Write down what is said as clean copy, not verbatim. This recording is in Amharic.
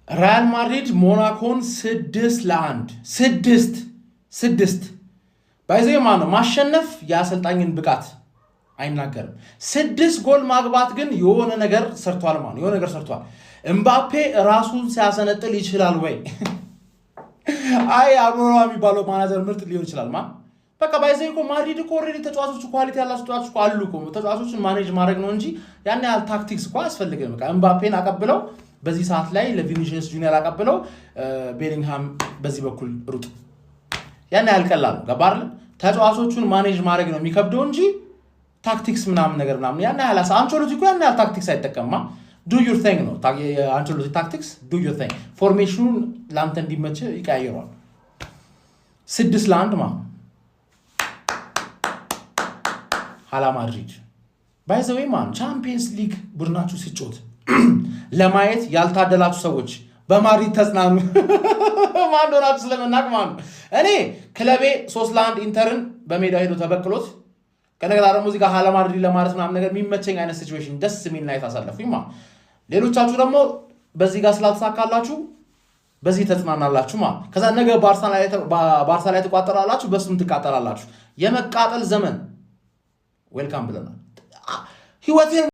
ሪያል ማድሪድ ሞናኮን 6-1 ባይዘው ማነው ማሸነፍ የአሰልጣኝን ብቃት አይናገርም። 6 ጎል ማግባት ግን የሆነ ነገር ሰርቷል ማለት የሆነ ነገር ሰርቷል። ኤምባፔ ራሱን ሲያሰነጥል ይችላል ወይ? አይ አብሮራ የሚባለው ማናጀር ምርጥ ሊሆን ይችላል ማለት በቃ ባይዘው እኮ ማድሪድ እኮ ኦሬዲ ተጫዋቾች ኳሊቲ ያላቸው ተጫዋቾች እኮ አሉ እኮ ተጫዋቾችን ማኔጅ ማድረግ ነው እንጂ ያን ያህል ታክቲክስ እኮ አያስፈልግም። በቃ ኤምባፔን አቀብለው በዚህ ሰዓት ላይ ለቪኒሲየስ ጁኒየር አቀብለው ቤሊንግሃም በዚህ በኩል ሩጥ ያን ያህል ቀላል ነው። ገባር ተጫዋቾቹን ማኔጅ ማድረግ ነው የሚከብደው እንጂ ታክቲክስ ምናምን ነገር ምናምን ያን ያህል አንቸሎቲ እኮ ያን ያህል ታክቲክስ አይጠቀምማ። ዱ ዩር ቲንግ ነው አንቸሎቲ ታክቲክስ ዱ ዩር ቲንግ ፎርሜሽኑን ላንተ እንዲመች ይቀያየሯል። 6-1 ማለት ሪያል ማድሪድ ባይ ዘ ዌይ ማን ቻምፒየንስ ሊግ ቡድናችሁ ሲጮት ለማየት ያልታደላችሁ ሰዎች በማድሪድ ተጽናኑ። ማን ዶናችሁ ስለመናቅ ማን እኔ ክለቤ 3-1 ኢንተርን በሜዳው ሄዶ ተበክሎት ከነገራ ደግሞ እዚህ ጋር ሪያል ማድሪድ ለማለት ምናምን ነገር የሚመቸኝ አይነት ሲቹዌሽን ደስ የሚል ናይት አሳለፉኝ ማለት ሌሎቻችሁ ደግሞ በዚህ ጋር ስላልተሳካላችሁ በዚህ ተጽናናላችሁ ማለት ከዛ ነገ ባርሳ ላይ ተቋጠራላችሁ በሱም ትቃጠላላችሁ። የመቃጠል ዘመን ዌልካም ብለናል። ህይወቴን